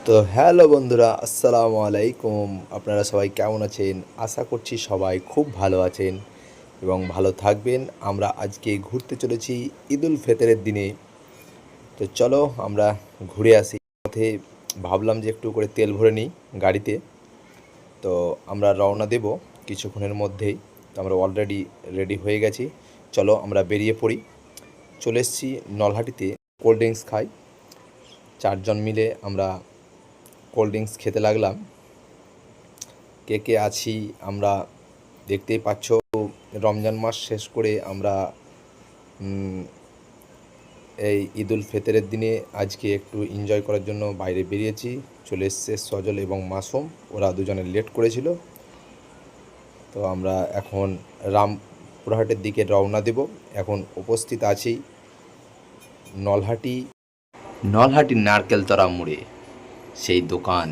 তো হ্যালো বন্ধুরা, আসসালামু আলাইকুম। আপনারা সবাই কেমন আছেন? আশা করছি সবাই খুব ভালো আছেন এবং ভালো থাকবেন। আমরা আজকে ঘুরতে চলেছি ঈদুল ফিতরের দিনে। তো চলো আমরা ঘুরে আসি। পথে ভাবলাম যে একটু করে তেল ভরে নিই গাড়িতে। তো আমরা রওনা দেব কিছুক্ষণের মধ্যেই। তো আমরা অলরেডি রেডি হয়ে গেছি। চলো আমরা বেরিয়ে পড়ি। চলে এসেছি নলহাটিতে। কোল্ড ড্রিঙ্কস খাই। চারজন মিলে আমরা কোল্ড ড্রিঙ্কস খেতে লাগলাম। কে কে আছি আমরা দেখতেই পাচ্ছ। রমজান মাস শেষ করে আমরা এই ঈদুল ফিতরের দিনে আজকে একটু এনজয় করার জন্য বাইরে বেরিয়েছি। চলে এসছে সজল এবং মাসুম, ওরা দুজনে লেট করেছিল। তো আমরা এখন রামপুরহাটের দিকে রওনা দেব। এখন উপস্থিত আছি নলহাটি নারকেলতলা মোড়ে। সেই দোকান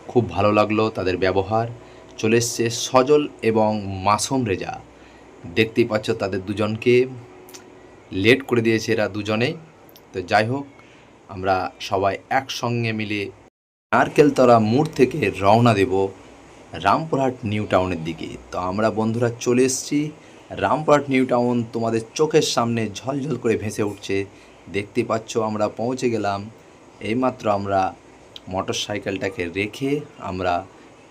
খুব ভালো লাগলো, তাদের ব্যবহার। চলে এসছে সজল এবং মাসুম রেজা। দেখতেই পাচ্ছ তাদের দুজনকে, লেট করে দিয়েছে এরা দুজনেই। তো যাই হোক, আমরা সবাই একসঙ্গে মিলে নারকেলতলা মোড় থেকে রওনা দেব রামপুরহাট নিউ টাউনের দিকে। তো আমরা বন্ধুরা চলে এসেছি রামপুরহাট নিউ টাউন। তোমাদের চোখের সামনে ঝলঝল করে ভেসে উঠছে, দেখতে পাচ্ছ। আমরা পৌঁছে গেলাম। এইমাত্র আমরা মোটর সাইকেলটাকে রেখে আমরা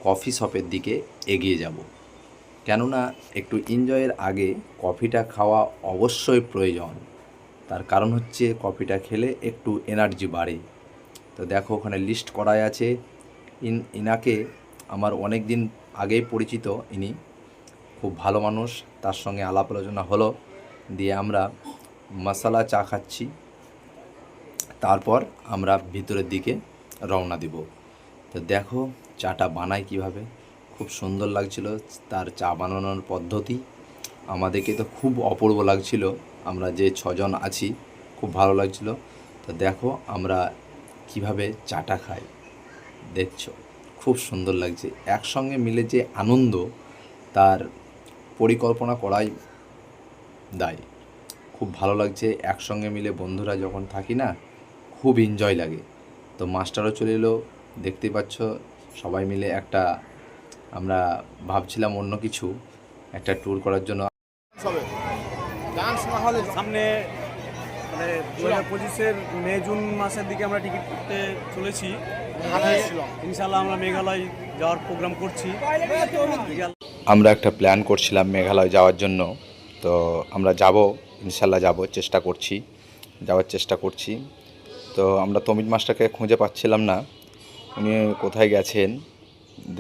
কফি শপের দিকে এগিয়ে যাব। কেননা একটু এনজয়ের আগে কফিটা খাওয়া অবশ্যই প্রয়োজন। তার কারণ হচ্ছে কফিটা খেলে একটু এনার্জি বাড়ে। তো দেখো ওখানে লিস্ট করাই আছে। ইনাকে আমার অনেক দিন আগেই পরিচিত। ইনি খুব ভালো মানুষ, তার সঙ্গে আলাপ আলোচনা হলো, দিয়ে আমরা মশলা চা খাচ্ছি। তারপর আমরা ভিতরের দিকে রওনা দিব। তো দেখো চাটা বানায় কিভাবে, খুব সুন্দর লাগছিল তার চা বানানোর পদ্ধতি। আমাদেরকে তো খুব অপূর্ব লাগছিল, আমরা যে ছজন আছি খুব ভালো লাগছিল। তো দেখো আমরা কিভাবে চাটা খাই, দেখছো খুব সুন্দর লাগছে। একসঙ্গে মিলে যে আনন্দ, তার পরিকল্পনা করাই দায়। খুব ভালো লাগছে একসঙ্গে মিলে বন্ধুরা যখন থাকি না, খুব এনজয় লাগে। তো মাস্টারও চলে এলো, দেখতেই পাচ্ছ। সবাই মিলে একটা আমরা ভাবছিলাম অন্য কিছু একটা ট্যুর করার জন্য। সামনে মানে 2025-এর মে জুন মাসের দিকে আমরা টিকিট করতে চলেছি। ইনশাল্লাহ আমরা মেঘালয় যাওয়ার প্রোগ্রাম করছি। আমরা একটা প্ল্যান করছিলাম মেঘালয় যাওয়ার জন্য। তো আমরা যাব, ইনশাল্লাহ যাব, যাওয়ার চেষ্টা করছি। তো আমরা তমিজ মাস্টারকে খুঁজে পাচ্ছিলাম না, উনি কোথায় গেছেন।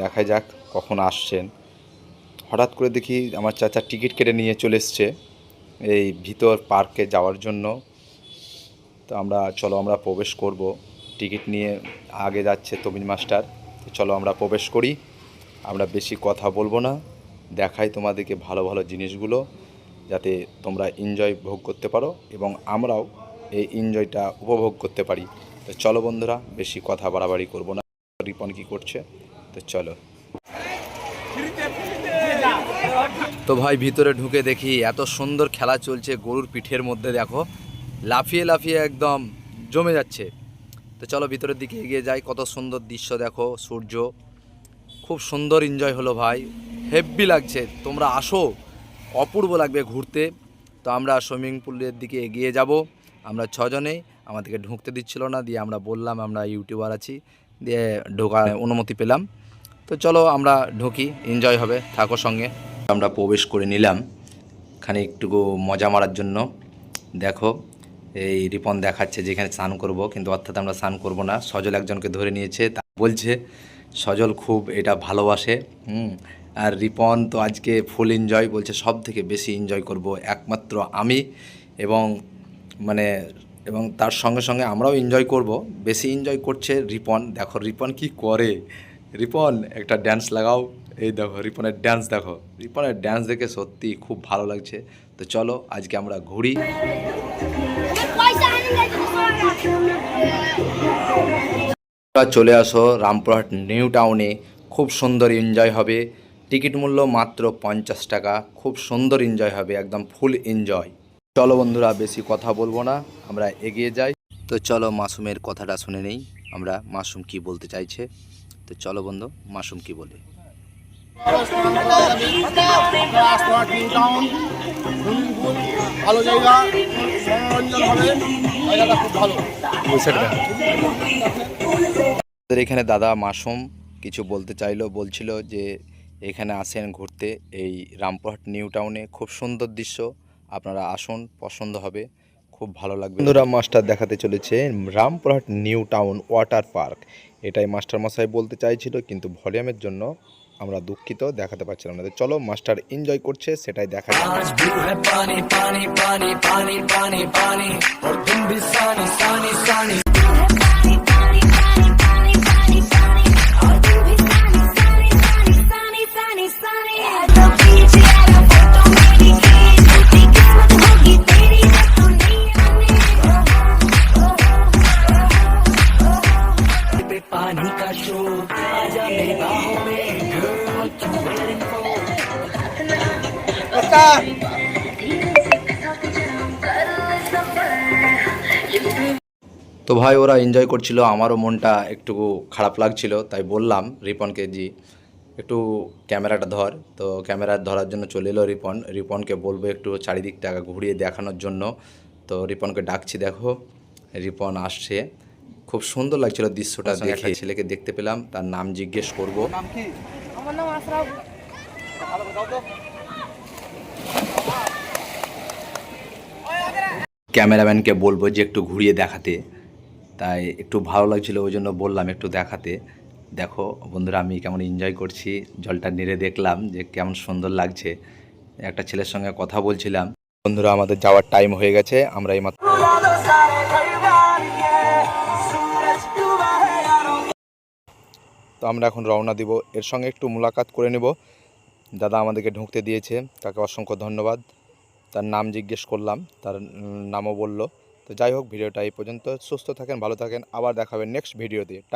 দেখা যাক কখন আসছেন। হঠাৎ করে দেখি আমার চাচা টিকিট কেটে নিয়ে চলে এসছে এই ভিতর পার্কে যাওয়ার জন্য। তো চলো আমরা প্রবেশ করব। টিকিট নিয়ে আগে যাচ্ছে তমিজ মাস্টার। তো চলো আমরা প্রবেশ করি। আমরা বেশি কথা বলবো না, দেখাই তোমাদেরকে ভালো ভালো জিনিসগুলো, যাতে তোমরা এনজয় ভোগ করতে পারো এবং আমরাও এই এনজয়টা উপভোগ করতে পারি। তো চলো বন্ধুরা, বেশি কথা বাড়াবাড়ি করবো না। রিপন কি করছে, তো চলো। তো ভাই ভিতরে ঢুকে দেখি এত সুন্দর খেলা চলছে গরুর পিঠের মধ্যে। দেখো লাফিয়ে লাফিয়ে একদম জমে যাচ্ছে। তো চলো ভিতরের দিকে এগিয়ে যাই। কত সুন্দর দৃশ্য দেখো, সূর্য, খুব সুন্দর এনজয় হলো ভাই, হেব্বি লাগছে। তোমরা আসো, অপূর্ব লাগবে ঘুরতে। তো আমরা সুইমিং পুলের দিকে এগিয়ে যাব। আমরা ছজনেই, আমাদেরকে ঢুকতে দিচ্ছিল না, দিয়ে আমরা বললাম আমরা ইউটিউবার আছি, দিয়ে ঢোকার অনুমতি পেলাম। তো চলো আমরা ঢুকি, এনজয় হবে, থাকো সঙ্গে। আমরা প্রবেশ করে নিলাম খানিকটুকু মজা মারার জন্য। দেখো এই রিপন দেখাচ্ছে যেখানে স্নান করব, কিন্তু অর্থাৎ আমরা স্নান করব না। সজল একজনকে ধরে নিয়েছে, তা বলছে সজল খুব এটা ভালোবাসে। আর রিপন তো আজকে ফুল এনজয়, বলছে সব থেকে বেশি এনজয় করব একমাত্র আমি, এবং মানে এবং তার সঙ্গে সঙ্গে আমরাও এনজয় করব। বেশি এনজয় করছে রিপন। দেখো রিপন কি করে। রিপন একটা ড্যান্স লাগাও। এই দেখো রিপনের ড্যান্স, দেখো রিপনের ড্যান্স দেখে সত্যি খুব ভালো লাগছে। তো চলো আজকে আমরা ঘুরি। চলে আসো রামপুরহাট নিউ টাউনে, খুব সুন্দর এনজয় হবে। টিকিট মূল্য মাত্র 50 টাকা, খুব সুন্দর এনজয় হবে, একদম ফুল এনজয়। চলো বন্ধুরা, বেশি কথা বলবো না, আমরা এগিয়ে যাই। তো চলো মাসুমের কথাটা শুনে নেই আমরা, মাসুম কি বলতে চাইছে। তো চলো বন্ধু, মাসুম কি বলে। ভালো জায়গা, মনোরঞ্জন হবে, জায়গাটা খুব ভালো। আমাদের এখানে দাদা মাসুম কিছু বলতে চাইলো, বলছিল যে এখানে আসেন ঘুরতে, এই রামপুরহাট নিউ টাউনে খুব সুন্দর দৃশ্য, আপনারা আসুন, পছন্দ হবে, খুব ভালো লাগবে। বন্ধুরা, মাস্টার দেখাতে চলেছে Rampurhat new town water park, এটাই মাস্টার মশাই বলতে চাইছিল, কিন্তু ভলিউমের জন্য আমরা দুঃখিত, দেখাতে পারছিলাম না। তো চলো, মাস্টার এনজয় করছে, সেটাই দেখা যাক। पानी का शो आजा मेरी बाहों में girl what you waiting for তো ভাই, ওরা এনজয় করছিল, আমারও মনটা একটু খারাপ লাগছিল, তাই বললাম রিপনকে, জি একটু ক্যামেরাটা ধর। তো ক্যামেরা ধরার জন্য চলে এলো রিপন। রিপনকে বলবো একটু চারিদিকটা ঘুরিয়ে দেখানোর জন্য। তো রিপনকে ডাকছি, দেখো রিপন আসছে। খুব সুন্দর লাগছিল দৃশ্যটা দেখে। ছেলেকে দেখতে পেলাম, তার নাম জিজ্ঞেস করবো। আমার নাম আশরাফ। ক্যামেরাম্যানকে বলবো যে একটু ঘুরিয়ে দেখাতে, তাই একটু ভালো লাগছিল, ওই জন্য বললাম একটু দেখাতে। দেখো বন্ধুরা, আমি কেমন এনজয় করছি, জলটা নেড়ে দেখলাম যে কেমন সুন্দর লাগছে। একটা ছেলের সঙ্গে কথা বলছিলাম। বন্ধুরা, আমাদের যাওয়ার টাইম হয়ে গেছে, আমরা এইমাত্র তো আমরা এখন রওনা দিব। এর সঙ্গে একটু মুলাকাত করে নেব। দাদা আমাদেরকে ঢুকতে দিয়েছে, তাকে অসংখ্য ধন্যবাদ। তার নাম জিজ্ঞেস করলাম, তার নামও বলল। তো যাই হোক, ভিডিওটা এই পর্যন্ত। সুস্থ থাকেন, ভালো থাকেন, আবার দেখা হবে নেক্সট ভিডিওতে।